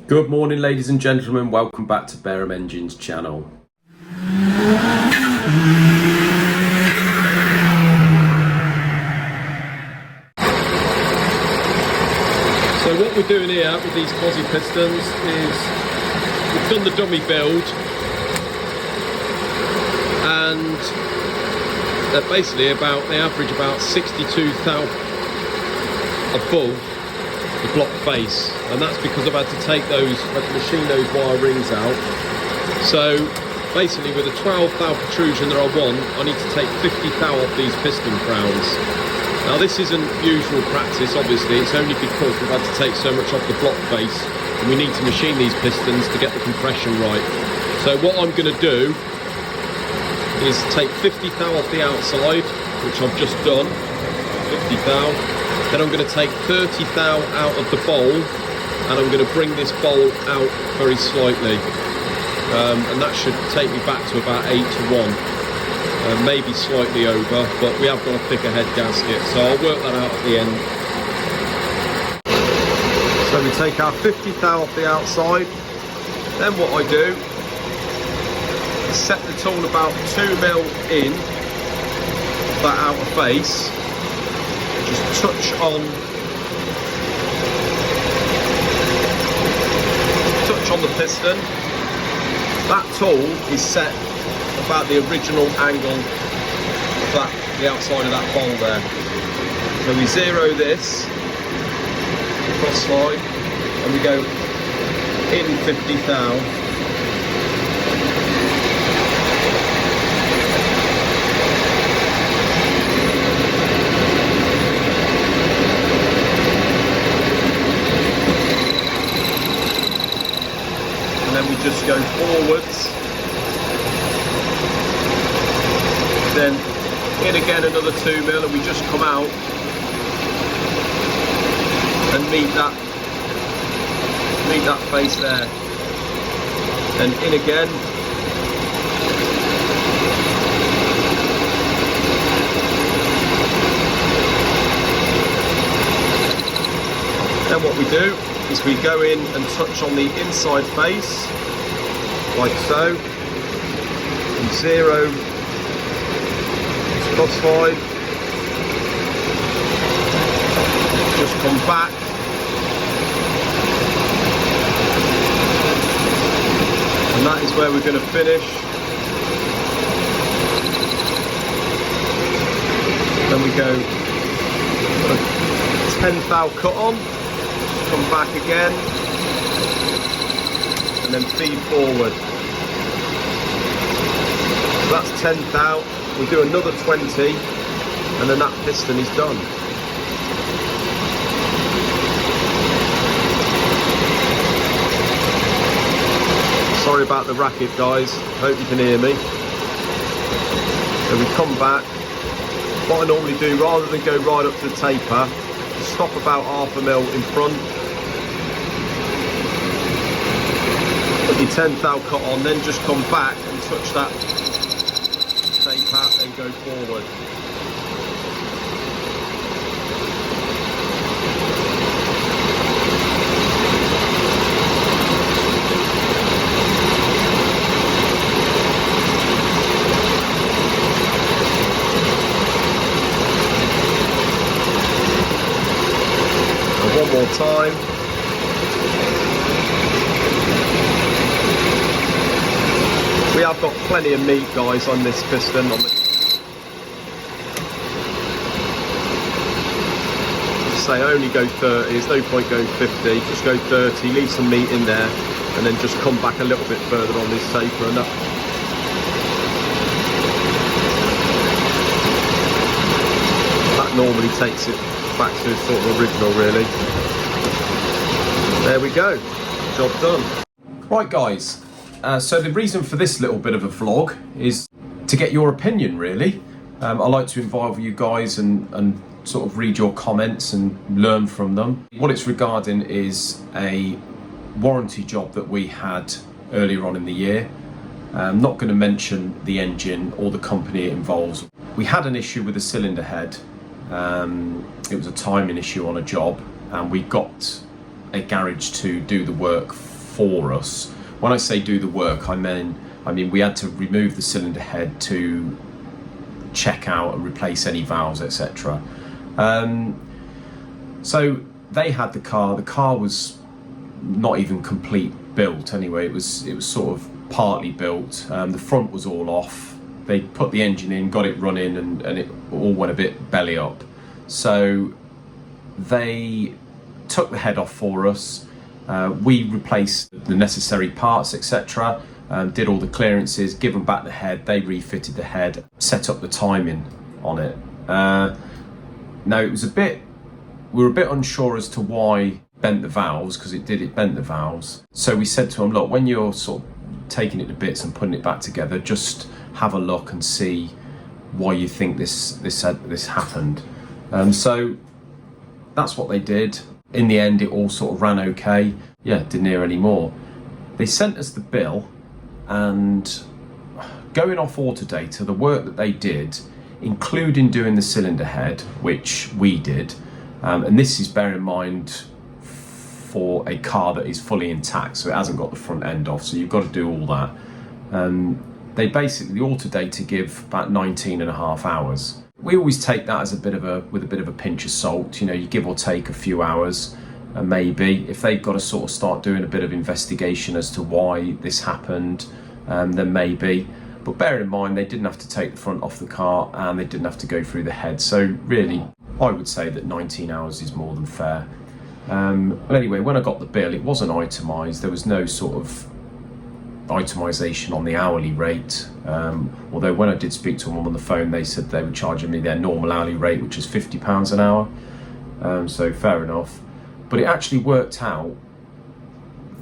Good morning, ladies and gentlemen, welcome back to Bareham Engines channel. So what we're doing here with these quasi pistons is we've done the dummy build and they're basically they average about 62 thou above the block face, and that's because I've had to machine those wire rings out. So basically with a 12 thou protrusion that I want, I need to take 50 thou off these piston crowns. Now this isn't usual practice, obviously, it's only because we've had to take so much off the block face and we need to machine these pistons to get the compression right. So what I'm going to do is take 50 thou off the outside, which I've just done, 50 thou. Then I'm going to take 30 thou out of the bowl and I'm going to bring this bowl out very slightly. And that should take me back to about 8 to 1. Maybe slightly over, but we have got a thicker head gasket, so I'll work that out at the end. So we take our 50 thou off the outside, then what I do is set the tool about 2mm in that outer face, just touch on the piston. That tool is set about the original angle of the outside of that bowl there. So we zero this cross slide and we go in 50 thou. And then we just go forwards. Then in again another 2mm and we just come out and meet that face there. And in again. Then what we do is we go in and touch on the inside face, like so, and zero cross slide, just come back, and that is where we're going to finish. Then we go put a 10 thou cut on, come back again, and then feed forward. So that's 10 thou. We'll do another 20 and then that piston is done. Sorry about the racket, guys, hope you can hear me. So we come back. What I normally do, rather than go right up to the taper, stop about 1/2 mm in front, put your 10 thou cut on, then just come back and touch that taper and go forward. And one more time. We have got plenty of meat, guys, on this piston. Say only go 30, there's no point going 50, just go 30, leave some meat in there and then just come back a little bit further on this taper, and that normally takes it back to its sort of original, really. There we go, job done. Right, guys, so the reason for this little bit of a vlog is to get your opinion, really. I like to involve you guys and sort of read your comments and learn from them. What it's regarding is a warranty job that we had earlier on in the year. I'm not going to mention the engine or the company it involves. We had an issue with the cylinder head. It was a timing issue on a job, and we got a garage to do the work for us. When I say do the work, I mean we had to remove the cylinder head to check out and replace any valves, etc. So they had the car was not even complete built anyway. It was sort of partly built. The front was all off. They put the engine in, got it running, and it all went a bit belly up. So they took the head off for us. We replaced the necessary parts, etc. Did all the clearances, give them back the head. They refitted the head, set up the timing on it. Now it was we were a bit unsure as to why it bent the valves, because it bent the valves. So we said to them, look, when you're sort of taking it to bits and putting it back together, just have a look and see why you think this happened. So that's what they did. In the end, it all sort of ran okay. Yeah, didn't hear any more. They sent us the bill, and going off Autodata, the work that they did, including doing the cylinder head, which we did, and this is, bear in mind, for a car that is fully intact, so it hasn't got the front end off, so you've got to do all that. They basically, the Autodata give about 19.5 hours. We always take that as with a bit of a pinch of salt. You know, you give or take a few hours, maybe. If they've got to sort of start doing a bit of investigation as to why this happened, then maybe. But bear in mind, they didn't have to take the front off the car, and they didn't have to go through the head. So really, I would say that 19 hours is more than fair. But anyway, when I got the bill, it wasn't itemised. There was no sort of itemisation on the hourly rate. Although when I did speak to them on the phone, they said they were charging me their normal hourly rate, which is £50 an hour. So fair enough. But it actually worked out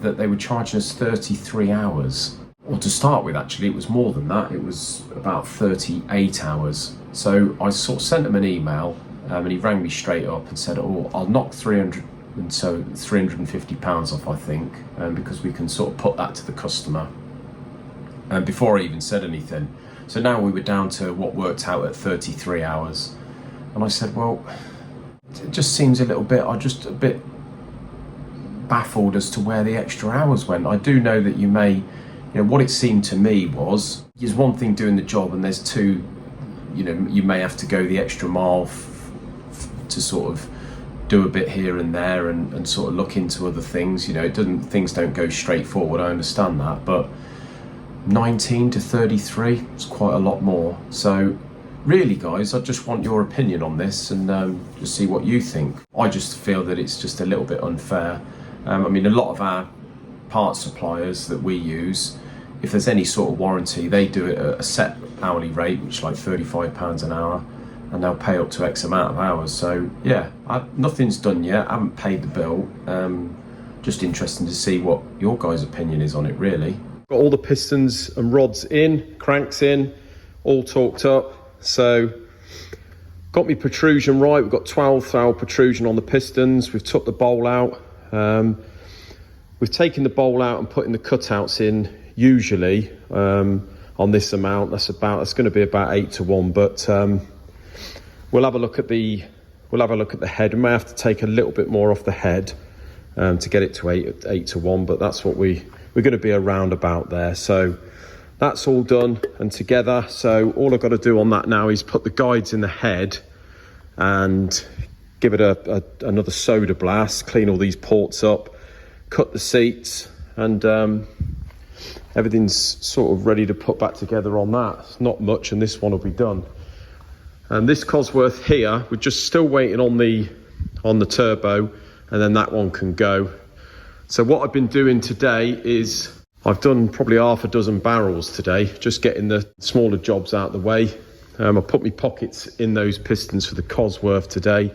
that they were charging us 33 hours. Well, to start with, actually, it was more than that. It was about 38 hours. So I sort of sent him an email, and he rang me straight up and said, oh, I'll knock £350 off, I think, because we can sort of put that to the customer. And before I even said anything. So now we were down to what worked out at 33 hours. And I said, well, it just seems I'm just a bit baffled as to where the extra hours went. I do know that what it seemed to me was, there's one thing doing the job, and there's two, you may have to go the extra mile to sort of do a bit here and there and sort of look into other things. Things don't go straight forward, I understand that, but 19 to 33 is quite a lot more. So really, guys, I just want your opinion on this, and just see what you think. I just feel that it's just a little bit unfair. A lot of our parts suppliers that we use, if there's any sort of warranty, they do it at a set hourly rate, which is like £35 an hour, and they'll pay up to X amount of hours. So yeah, nothing's done yet. I haven't paid the bill. Just interesting to see what your guys' opinion is on it, really. Got all the pistons and rods in, cranks in, all torqued up. So got me protrusion right. We've got 12 thou protrusion on the pistons. We've took the bowl out. We've taken the bowl out and putting the cutouts in. Usually on this amount, that's going to be about 8 to 1. But we'll have a look at the head. We may have to take a little bit more off the head to get it to 8 to 1. But that's what we're going to be around about there. So that's all done and together. So all I've got to do on that now is put the guides in the head and give it another soda blast, clean all these ports up, cut the seats, and everything's sort of ready to put back together on that. It's not much, and this one will be done. And this Cosworth here, we're just still waiting on the turbo, and then that one can go. So what I've been doing today is I've done probably half a dozen barrels today, just getting the smaller jobs out of the way. I put my pockets in those pistons for the Cosworth today.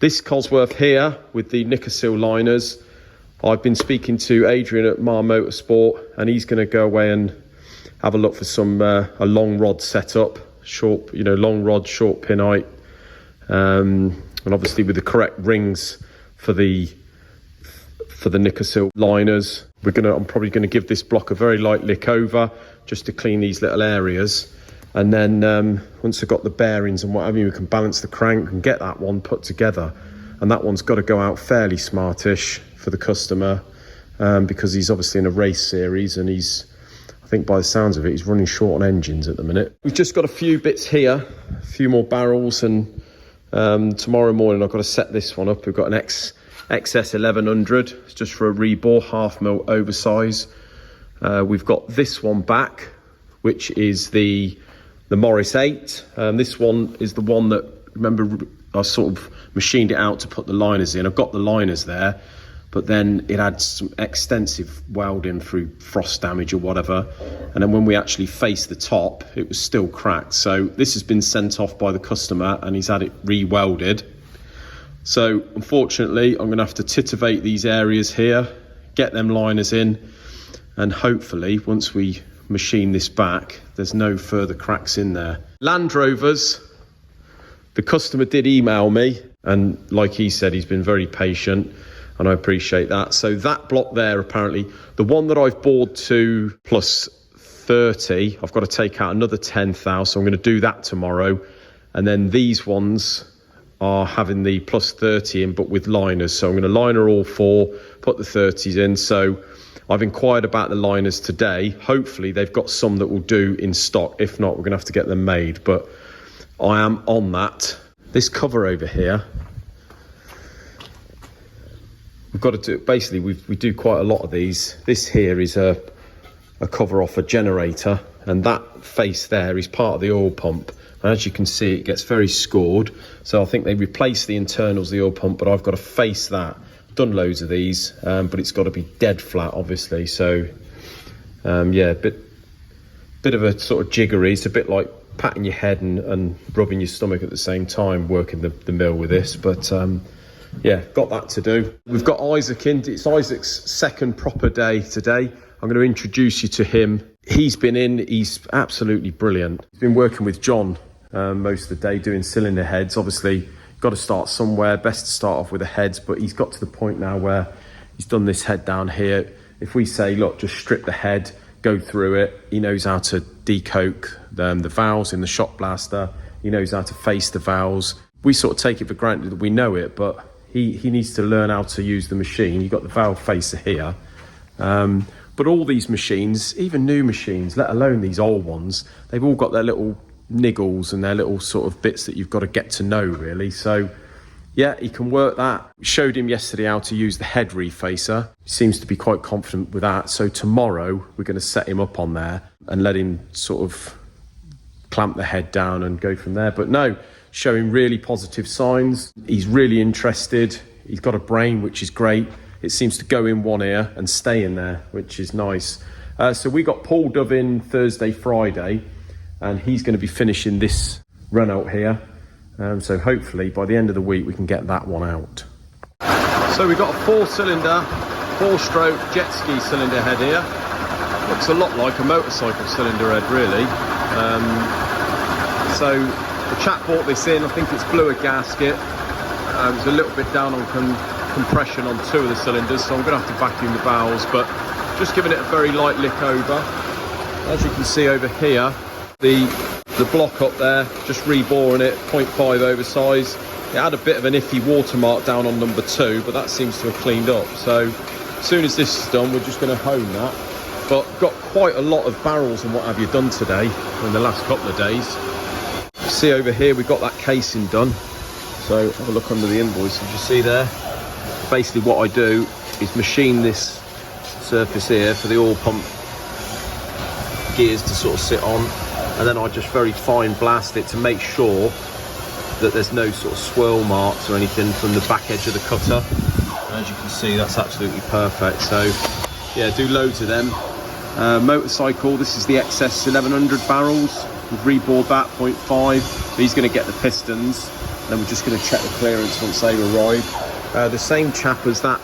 This Cosworth here with the Nickersill liners, I've been speaking to Adrian at Mar Motorsport, and he's going to go away and have a look for some a long rod setup, short, long rod, short pin height, and obviously with the correct rings for the Nickersill liners. I'm probably going to give this block a very light lick over just to clean these little areas, and then once I've got the bearings and what have you, we can balance the crank and get that one put together. And that one's got to go out fairly smartish for the customer, because he's obviously in a race series, and I think by the sounds of it, he's running short on engines at the minute. We've just got a few bits here, a few more barrels, and tomorrow morning I've got to set this one up. We've got an XS 1100, it's just for a rebore, 1/2 mil oversize. We've got this one back, which is the Morris 8. This one is the one that, remember, I sort of machined it out to put the liners in. I've got the liners there, but then it had some extensive welding through frost damage or whatever. And then when we actually faced the top, it was still cracked. So this has been sent off by the customer and he's had it re-welded. So unfortunately, I'm going to have to titivate these areas here, get them liners in, and hopefully once we machine this back, there's no further cracks in there. Land Rovers, the customer did email me, and like he said, he's been very patient, and I appreciate that. So that block there, apparently, the one that I've bored to plus 30, I've got to take out another 10 thou, so I'm going to do that tomorrow. And then these ones are having the plus 30 in, but with liners. So I'm going to liner all 4, put the 30s in. So I've inquired about the liners today. Hopefully they've got some that will do in stock. If not, we're going to have to get them made, but I am on that. This cover over here, we've got to do, basically we do quite a lot of these. This here is a cover off a generator, and that face there is part of the oil pump. And as you can see, it gets very scored. So I think they replaced the internals of the oil pump, but I've got to face that. I've done loads of these, but it's got to be dead flat, obviously. So yeah, a bit of a sort of jiggery. It's a bit like patting your head and rubbing your stomach at the same time, working the mill with this. But yeah, got that to do. We've got Isaac in. It's Isaac's second proper day today. I'm going to introduce you to him. He's been in, he's absolutely brilliant. He's been working with John most of the day doing cylinder heads. Obviously, got to start somewhere, best to start off with the heads, but he's got to the point now where he's done this head down here. If we say, look, just strip the head, go through it, he knows how to decoke the valves in the shock blaster. He knows how to face the valves. We sort of take it for granted that we know it, but he needs to learn how to use the machine. You've got the valve facer here. But all these machines, even new machines, let alone these old ones, they've all got their little niggles and their little sort of bits that you've got to get to know, really. So yeah, he can work that. We showed him yesterday how to use the head refacer. He seems to be quite confident with that. So tomorrow we're going to set him up on there and let him sort of clamp the head down and go from there. But no, showing really positive signs. He's really interested. He's got a brain, which is great. It seems to go in one ear and stay in there, which is nice. So we got Paul Dove in Thursday, Friday, and he's going to be finishing this run out here. So hopefully by the end of the week we can get that one out. So we've got a 4-cylinder, 4-stroke jet ski cylinder head here. Looks a lot like a motorcycle cylinder head, really. So the chap bought this in. I think it's blew a gasket. It was a little bit down on compression on 2 of the cylinders, so I'm going to have to vacuum the valves, but just giving it a very light lick over. As you can see over here, the block up there, just reboring it, 0.5 oversize. It had a bit of an iffy watermark down on number 2, but that seems to have cleaned up. So as soon as this is done, we're just going to hone that. But got quite a lot of barrels and what have you done today in the last couple of days. See over here, we've got that casing done. So have a look under the invoice, as you see there. Basically what I do is machine this surface here for the oil pump gears to sort of sit on, and then I just very fine blast it to make sure that there's no sort of swirl marks or anything from the back edge of the cutter. And as you can see, that's absolutely perfect. So yeah, do loads of them. Motorcycle, this is the XS 1100 barrels. We've rebored that 0.5. So he's going to get the pistons, then we're just going to check the clearance once they arrive. The same chap as that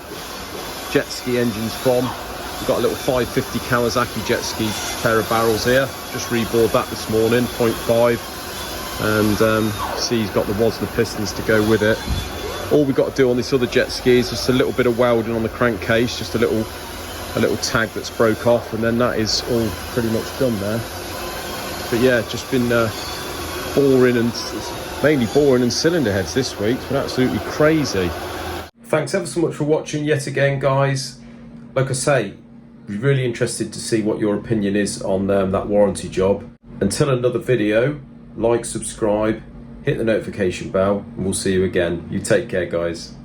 jet ski engine's from. We've got a little 550 Kawasaki jet ski pair of barrels here. Just rebored that this morning, 0.5. And see, he's got the WASNA pistons to go with it. All we've got to do on this other jet ski is just a little bit of welding on the crankcase, just a little tag that's broke off, and then that is all pretty much done there. But yeah, just been mainly boring and cylinder heads this week. It's been absolutely crazy. Thanks ever so much for watching yet again, guys. like I say, be really interested to see what your opinion is on that warranty job. Until another video, like, subscribe, hit the notification bell, and we'll see you again. You take care, guys.